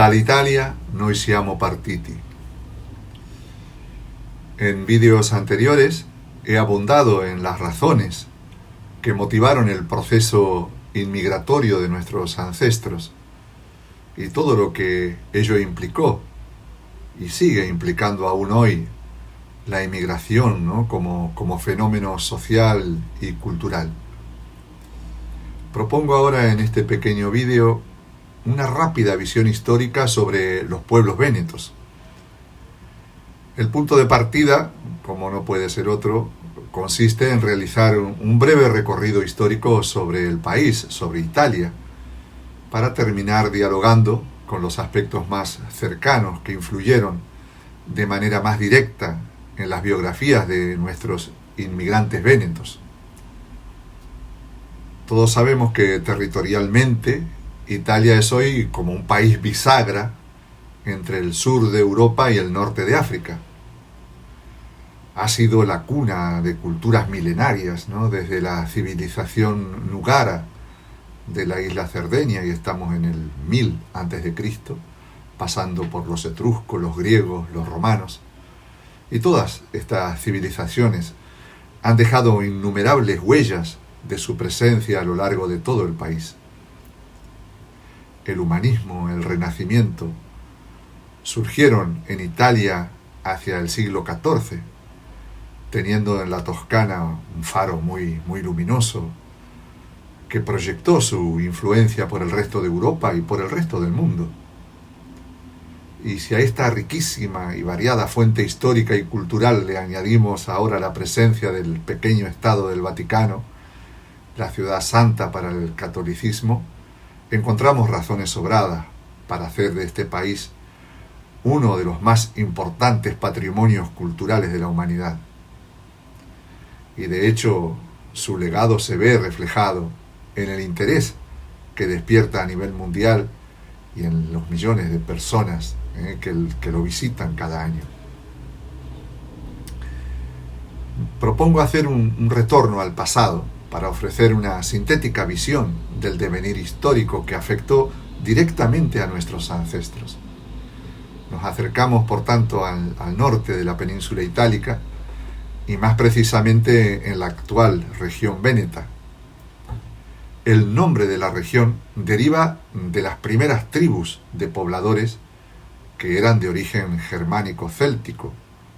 Dall'Italia noi siamo partiti. En vídeos anteriores he abundado en las razones que motivaron el proceso inmigratorio de nuestros ancestros y todo lo que ello implicó y sigue implicando aún hoy la inmigración, ¿no? como fenómeno social y cultural. Propongo ahora en este pequeño vídeo una rápida visión histórica sobre los pueblos vénetos. El punto de partida, como no puede ser otro, consiste en realizar un breve recorrido histórico sobre el país, sobre Italia, para terminar dialogando con los aspectos más cercanos que influyeron de manera más directa en las biografías de nuestros inmigrantes vénetos. Todos sabemos que territorialmente Italia es hoy como un país bisagra entre el sur de Europa y el norte de África. Ha sido la cuna de culturas milenarias, ¿no? Desde la civilización nugara de la isla Cerdeña, y estamos en el 1000 a.C., pasando por los etruscos, los griegos, los romanos. Y todas estas civilizaciones han dejado innumerables huellas de su presencia a lo largo de todo el país. El humanismo, el Renacimiento, surgieron en Italia hacia el siglo XIV, teniendo en la Toscana un faro muy luminoso que proyectó su influencia por el resto de Europa y por el resto del mundo. Y si a esta riquísima y variada fuente histórica y cultural le añadimos ahora la presencia del pequeño Estado del Vaticano, la ciudad santa para el catolicismo, encontramos razones sobradas para hacer de este país uno de los más importantes patrimonios culturales de la humanidad. Y de hecho, su legado se ve reflejado en el interés que despierta a nivel mundial y en los millones de personas que lo visitan cada año. Propongo hacer un retorno al pasado para ofrecer una sintética visión del devenir histórico que afectó directamente a nuestros ancestros. Nos acercamos, por tanto, al norte de la península itálica y más precisamente en la actual región véneta. El nombre de la región deriva de las primeras tribus de pobladores que eran de origen germánico-céltico,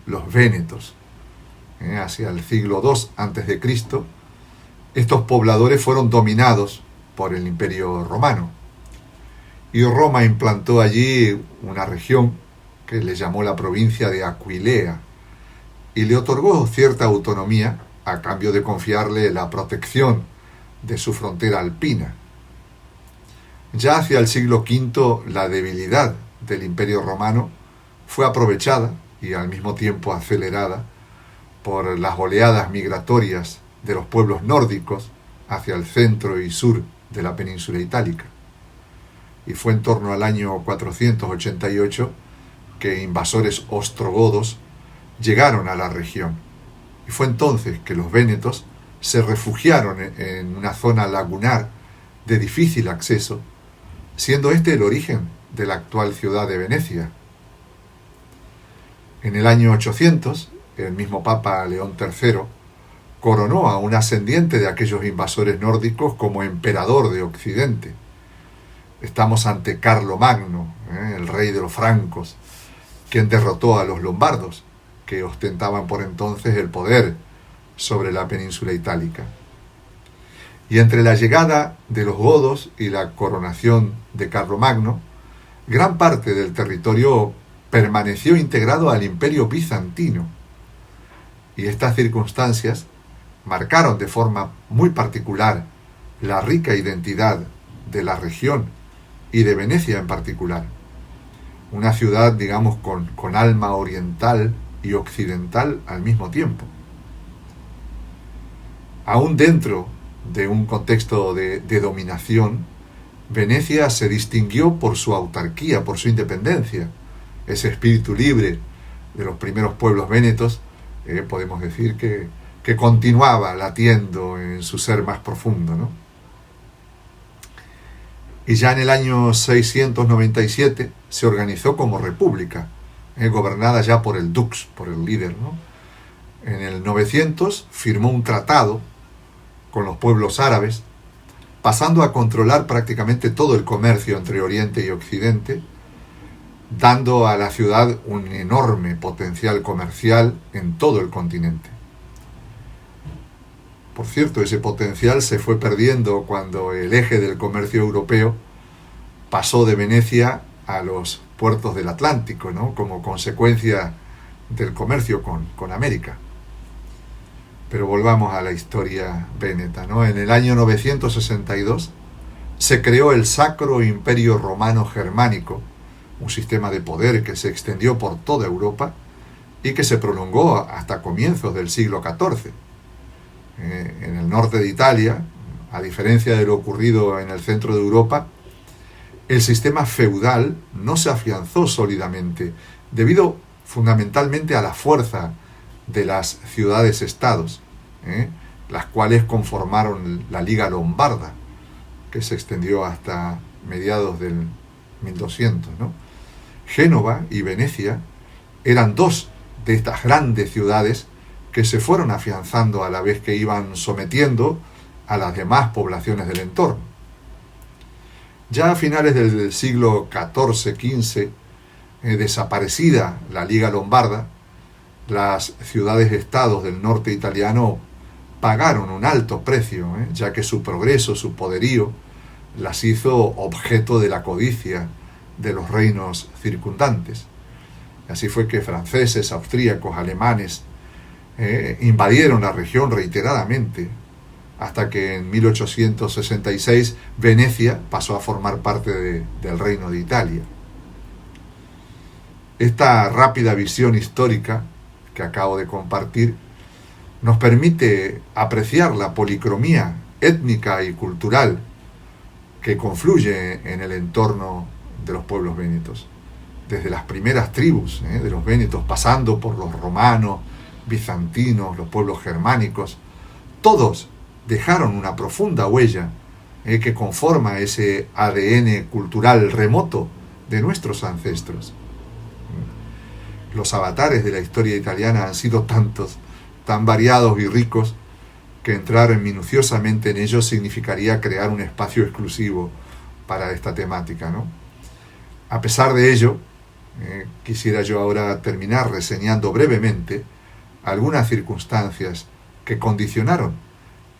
los vénetos. Hacia el siglo II a.C., estos pobladores fueron dominados por el Imperio Romano. Y Roma implantó allí una región que le llamó la provincia de Aquilea y le otorgó cierta autonomía a cambio de confiarle la protección de su frontera alpina. Ya hacia el siglo V, la debilidad del Imperio Romano fue aprovechada y al mismo tiempo acelerada por las oleadas migratorias de los pueblos nórdicos hacia el centro y sur de la península itálica. Y fue en torno al año 488 que invasores ostrogodos llegaron a la región. Y fue entonces que los vénetos se refugiaron en una zona lagunar de difícil acceso, siendo este el origen de la actual ciudad de Venecia. En el año 800, el mismo Papa León III coronó a un ascendiente de aquellos invasores nórdicos como emperador de Occidente. Estamos ante Carlomagno, el rey de los francos, quien derrotó a los lombardos, que ostentaban por entonces el poder sobre la península itálica. Y entre la llegada de los godos y la coronación de Carlomagno, gran parte del territorio permaneció integrado al Imperio bizantino. Y estas circunstancias marcaron de forma muy particular la rica identidad de la región y de Venecia en particular. Una ciudad, digamos, con alma oriental y occidental al mismo tiempo. Aún dentro de un contexto de dominación, Venecia se distinguió por su autarquía, por su independencia. Ese espíritu libre de los primeros pueblos vénetos, podemos decir que continuaba latiendo en su ser más profundo, ¿no? y ya en el año 697 se organizó como república, gobernada ya por el dux, por el líder, ¿no? En el 900 firmó un tratado con los pueblos árabes, pasando a controlar prácticamente todo el comercio entre Oriente y Occidente, dando a la ciudad un enorme potencial comercial en todo el continente. Por cierto, ese potencial se fue perdiendo cuando el eje del comercio europeo pasó de Venecia a los puertos del Atlántico, ¿no? Como consecuencia del comercio con América. Pero volvamos a la historia véneta, ¿no? En el año 962 se creó el Sacro Imperio Romano Germánico, un sistema de poder que se extendió por toda Europa y que se prolongó hasta comienzos del siglo XIV. En el norte de Italia, a diferencia de lo ocurrido en el centro de Europa, el sistema feudal no se afianzó sólidamente, debido fundamentalmente a la fuerza de las ciudades-estados, las cuales conformaron la Liga Lombarda, que se extendió hasta mediados del 1200, ¿no? Génova y Venecia eran dos de estas grandes ciudades que se fueron afianzando a la vez que iban sometiendo a las demás poblaciones del entorno. Ya a finales del siglo XIV-XV, desaparecida la Liga Lombarda, las ciudades-estados del norte italiano pagaron un alto precio, ya que su progreso, su poderío, las hizo objeto de la codicia de los reinos circundantes. Así fue que franceses, austríacos, alemanes invadieron la región reiteradamente, hasta que en 1866 Venecia pasó a formar parte del Reino de Italia. Esta rápida visión histórica que acabo de compartir nos permite apreciar la policromía étnica y cultural que confluye en el entorno de los pueblos vénetos. Desde las primeras tribus de los vénetos, pasando por los romanos, bizantinos, los pueblos germánicos, todos dejaron una profunda huella que conforma ese ADN cultural remoto de nuestros ancestros. Los avatares de la historia italiana han sido tantos, tan variados y ricos, que entrar minuciosamente en ellos significaría crear un espacio exclusivo para esta temática, ¿no? A pesar de ello, quisiera yo ahora terminar reseñando brevemente algunas circunstancias que condicionaron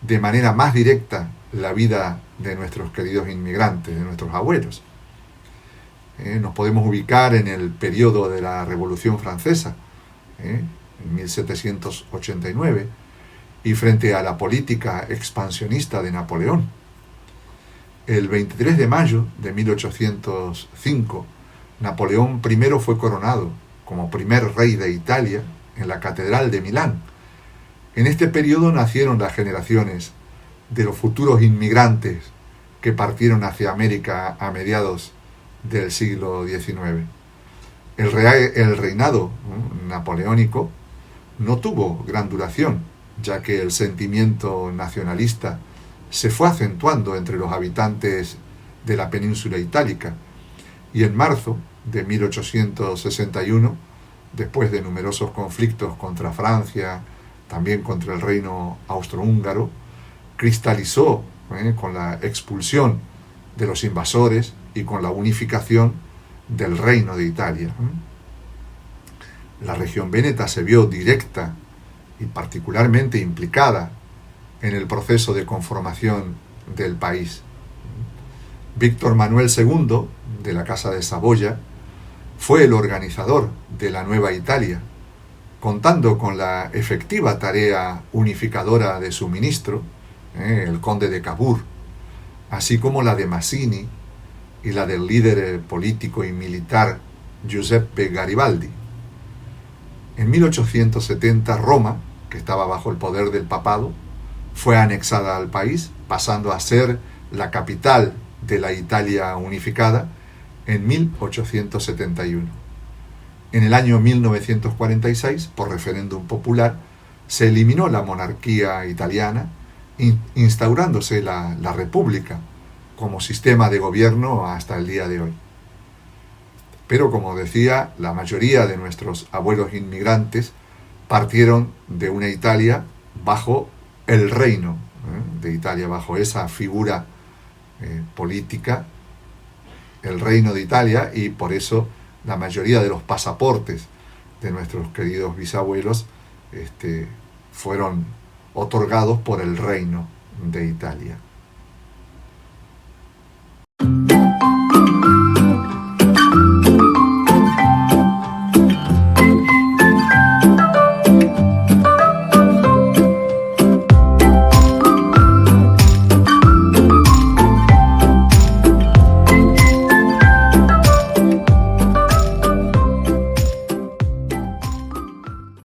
de manera más directa la vida de nuestros queridos inmigrantes, de nuestros abuelos. Nos podemos ubicar en el periodo de la Revolución Francesa, en 1789, y frente a la política expansionista de Napoleón. El 23 de mayo de 1805, Napoleón I fue coronado como primer rey de Italia en la Catedral de Milán. En este periodo nacieron las generaciones de los futuros inmigrantes que partieron hacia América a mediados del siglo XIX. El reinado napoleónico no tuvo gran duración, ya que el sentimiento nacionalista se fue acentuando entre los habitantes de la península itálica, y en marzo de 1861, después de numerosos conflictos contra Francia, también contra el reino austrohúngaro, cristalizó con la expulsión de los invasores y con la unificación del Reino de Italia. La región véneta se vio directa y particularmente implicada en el proceso de conformación del país. Víctor Manuel II, de la Casa de Saboya, fue el organizador de la Nueva Italia, contando con la efectiva tarea unificadora de su ministro, el conde de Cavour, así como la de Mazzini y la del líder político y militar Giuseppe Garibaldi. En 1870 Roma, que estaba bajo el poder del papado, fue anexada al país, pasando a ser la capital de la Italia unificada en 1871. En el año 1946, por referéndum popular, se eliminó la monarquía italiana, instaurándose la República, como sistema de gobierno hasta el día de hoy. Pero como decía, la mayoría de nuestros abuelos inmigrantes partieron de una Italia bajo el reino de Italia, bajo esa figura política, el reino de Italia, y por eso la mayoría de los pasaportes de nuestros queridos bisabuelos fueron otorgados por el reino de Italia.